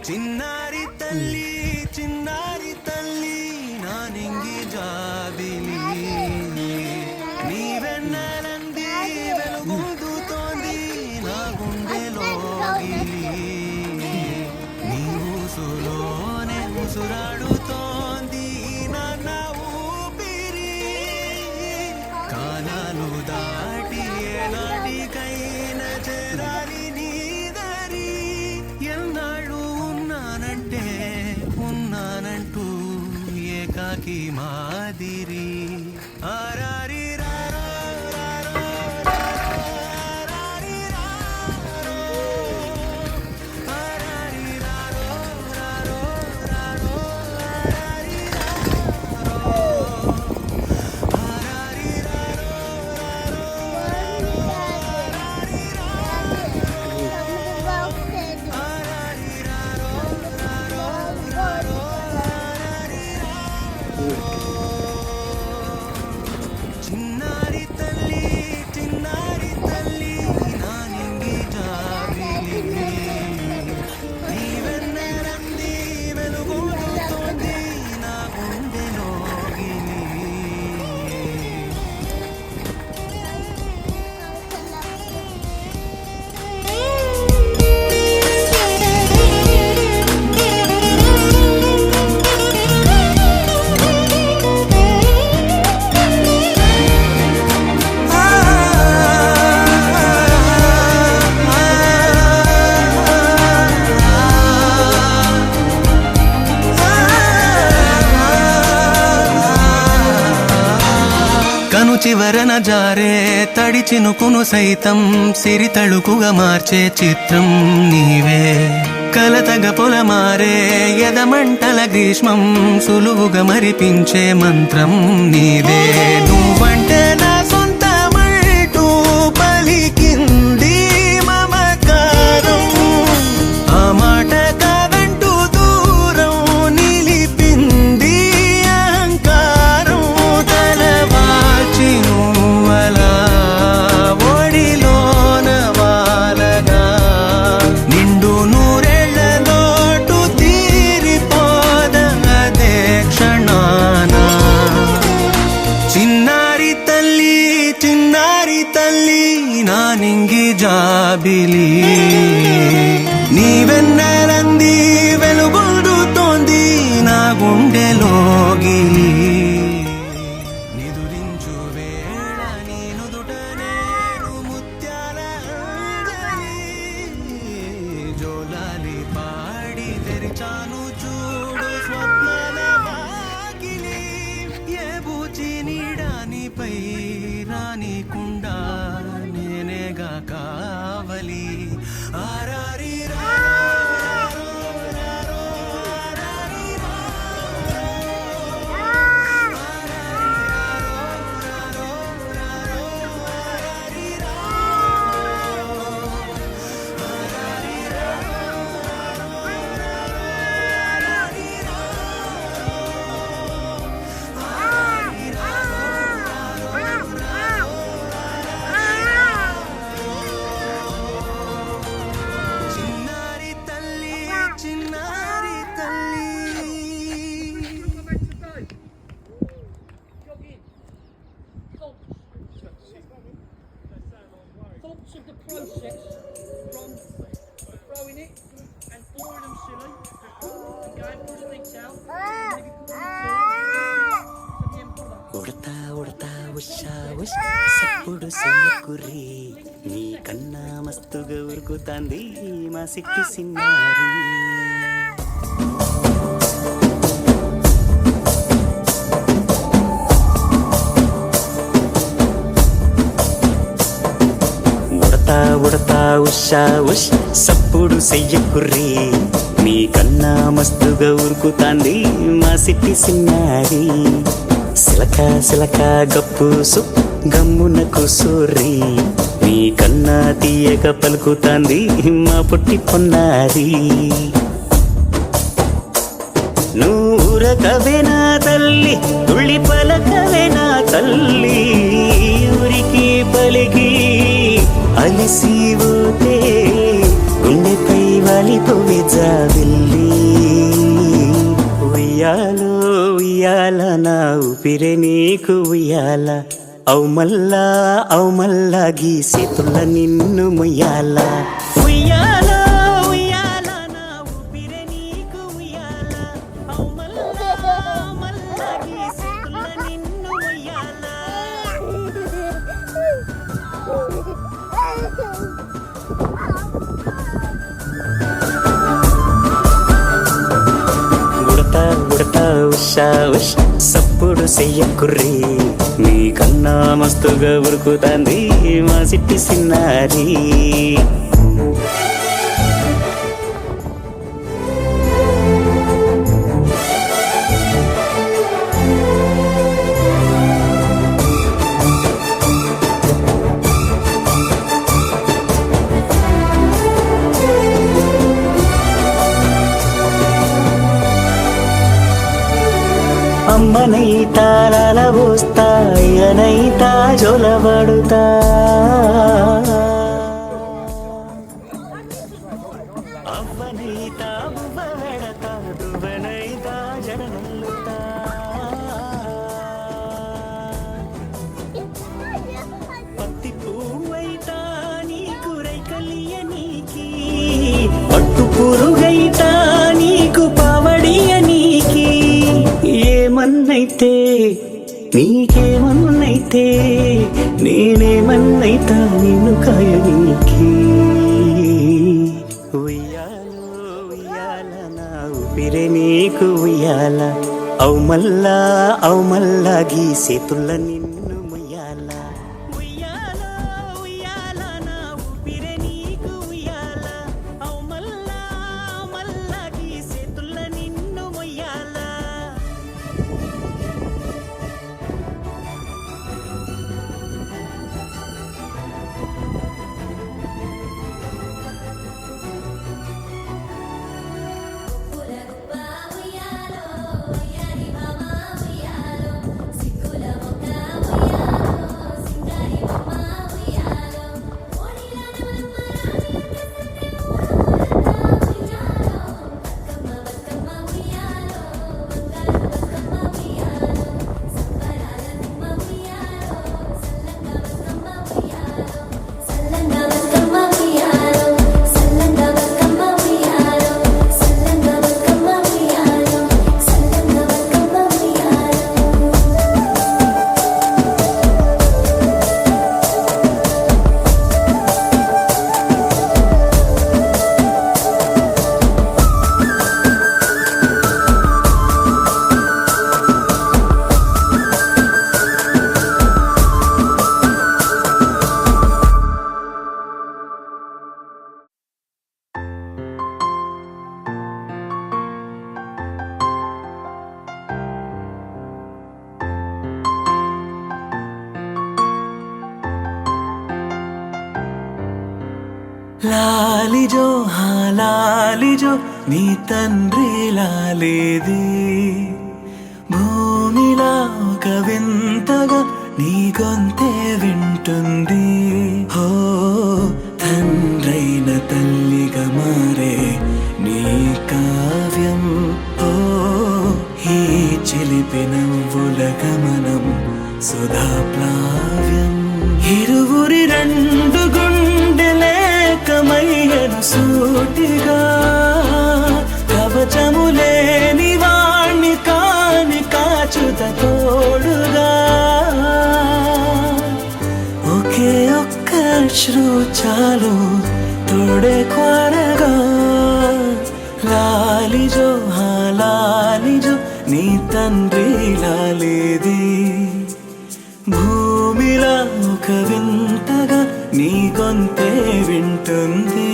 చిన్నారి తల్లి చిన్నారి తల్లి నా నింగి జాబిలి నీ వెన్నెలంది వెలుగుతోంది నా గుండెలోగిలి నీ ఊసులోనే ఉసురాడుతోంది నాన్న ఊపిరి కాలాలు దాటి ఏనాటికైనా చేరాలి నీ దరి ఎన్నాళ్ళు ఉన్నానంటే ఉన్నానంటూ ఏకాకి మాదిరి ఆరారి రారో రారో ఆరారి రారో ఆరారి రారో రారో రారో ఆరారి రారో ఆరారి రారో రారో ఆరారి చిన్నారి తల్లి చిన్నారి తల్లి నా నింగి జాబిలి నీ వెన్నెలంది వెలుగుతోంది నా గుండెలోగిలి కను చివరన జారే తడి చినుకును సైతం సిరి తళుకుగా మార్చే చిత్రం నీవే కలతగ పొలమారే ఎదమంటల గ్రీష్మం సులువుగా మరిపించే మంత్రం నీదే నువ్వంటే నా సొంతమంటూ పలికింది మమకారం ఆ మాట కాదంటూ దూరం నిలిపింది అహంకారం తలవాల్చి నువ్వలా ఒడిలోన వాలగా నిండు నూరేళ్ల లోటు తీరిపోదదే క్షణాన చిన్నారి తల్లి నా నింగి జాబిలి నీ వెన్నెలంది వెలుగొందుతోంది నా గుండెలోగిలి నిదురించు వేళ నీ నుదుట నేను ముత్యాల అంజలి జోలాలి పాడి తెరిచాను చూడు స్వప్నాల వాకిలి ఏ బూచి నీడానిపై రానికుండా నేనేగా కావలి ఆరారి రారో రారో ఆరారి చిన్నారి తల్లి చిన్నారి తల్లి Thoughts of the process from throwing it and boring them silly and going through the detail and if you put to the end product. Udatha Udatha Usha ఉష్ సప్పుడు సయ్యకుర్రి నీ కన్నా మస్తుగా ఉరుకుతాంది మా సిట్టి సిన్నారి ఉడతా ఉడతా ఉషా ఉష్ సప్పుడు సయ్యకుర్రి నీ కన్నా మస్తుగా ఉరుకుతాంది మా సిట్టి సిన్నారి సిలక సిలక గప్పుసు గమ్మున కుసూరి నీ కన్నా తీయక పలుకుతాంది మా పుట్టి పొన్నారి నూరకవే నా తల్లి తుళ్ళి పలకవే నా తల్లి ఊరికి పలికి అలిసిపోతే గుండెపై వాలిపోవే జాబిల్లి ఉయ్యాలో ఉయ్యాల నా ఊపిరే నీకు ఉయ్యాల అవు మల్లా గీసేతుల్ల నిన్ను ముయ్యాల ఉయ్యాల ఉయ్యాల నా ఊపిరే నీకు ఉయ్యాల అవు మల్లా గీసేతుల్ల నిన్ను ముయ్యాల ఉడతా ఉడతా ఉషా ఉష్ సప్పుడు చెయ్యకుర్రీ నీ కన్నా మస్తుగా ఉరుకుతాంది మా సిట్టి సిన్నారి అమ్మనైతా లలబోస్తా అయ్యనైతా జొలబడుతా అవ్వనైతా బువ్వ పెడతా దువ్వనైతా జడనల్లుతా పత్తి పువ్వైతా నీకు రైకలియ నీకి పట్టు పురుగైతా నీకు పావడియ నీకి ఏమన్నైతే నీకేమన్నైతే నేనేమన్నైతా నిన్ను కాయనీకి ఉయ్యాలో ఉయ్యాల నా ఊపిరే నీకు ఉయ్యాల అవు మల్లా గీసేతుల్ల నిన్ను ముయ్యాల ఉయ్యాల ఉయ్యాల నా ఊపిరే నీకు ఉయ్యాల అవు మల్లా గీసేతుల్ల నిన్ను ముయ్యాల లాలిజో లాలిజో నీ తండ్రి లాలేది భూమిలా ఒక వింతగా నీ గొంతే వింటుంది హో తండ్రైన తల్లిగా మారే నీ కావ్యం ఓ ఈ చిలిపి నవ్వుల గమనం సుధా ప్లావ్యం ఇరువురి రెండు గుండెలేకమయ్యను సూటిగా కవచములేని వాణ్ణి కాని కాచుత తోడుగా ఒకే ఒక్క అశ్రు చాలు తోడే కొరగా లాలిజో లాలిజో నీ తండ్రి లాలేది భూమిలా ఒక వింతగా నీ గొంతే వింటుంది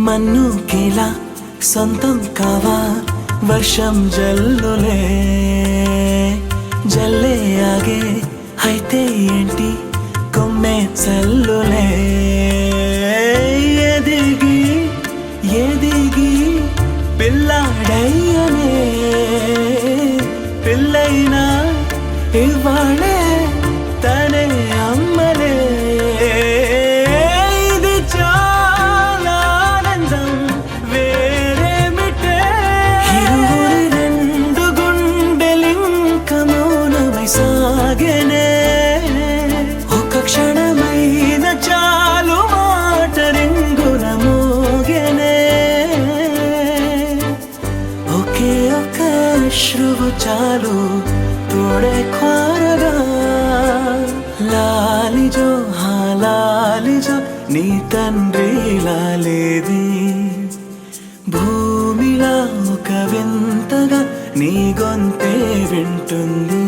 మన్నుకిలా సొంతం కావా వర్షం జల్లులే జల్లే ఆగే అయితే ఏంటి కొమ్మే చల్లులే ఎదిగి ఎదిగి పిల్లాడయ్యనే పిల్లైనా ఇవాళే తనే అమ్మలే ఇది చాలా ఆనందం వేరేమిటే ఇరువురి రెండు గుండెలింక మౌనమై సాగెనే ఒక క్షణమైన చాలు మాట రింగుల మోగెనే ఒకే ఒక అశ్రువు చాలు తోడే క్వారగా లాలిజో హాలాలిజో నీ తండ్రి లాలేది భూమిలా ఒక వింతగా నీ గొంతే వింటుంది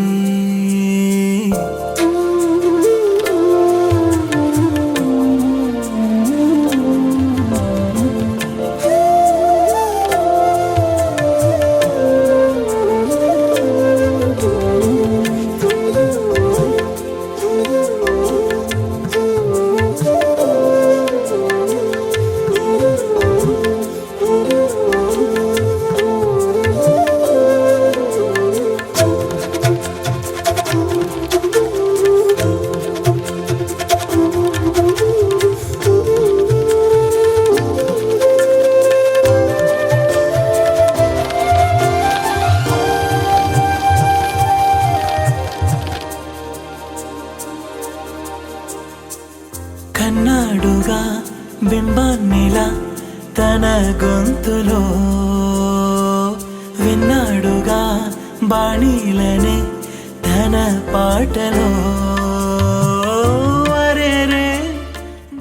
కన్నాడుగా బింబాన్నిలా తన గొంతులో విన్నాడుగా బాణీలనే తన పాటలో అరేరే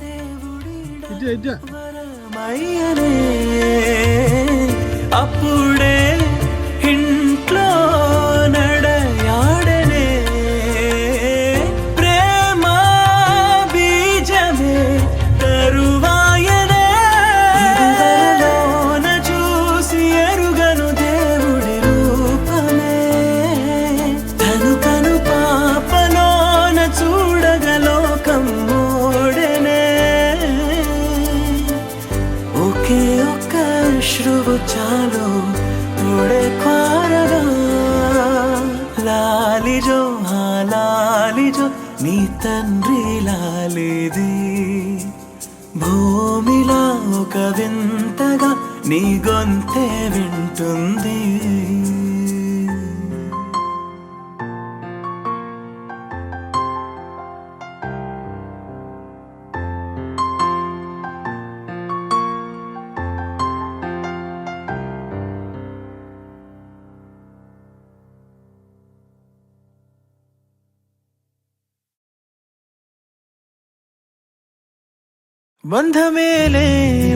దేవుడి వరమయ్యనే అప్పుడే ఇంట్లో నడయాడనే ప్రేమ బీజమే తరువాయనే ఇదివరలోన చూసి ఎరుగను దేవుడి రూపమే తను కను పాపలోన చూడగలోకం మోడెనే ఒకే ఒక్క అశ్రువు చాలు తోడే క్వారగా లాలిజో హాలాలిజో నీ తండ్రి లాలేది భూమిలా ఒక వింతగా నీ గొంతే వింటుంది బంధమేలే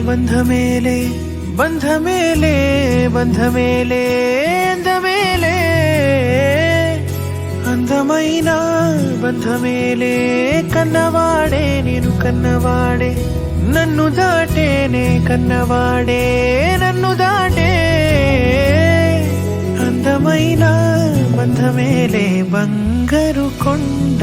బంధమేలే బంధమేలే బంధమేలే అందమేలే అందమైన బంధమేలే కన్నవాడే నేను కన్నవాడే నన్ను దాటేనే కన్నవాడే నన్ను దాటే అందమైన బంధమేలే బంగారు కొండ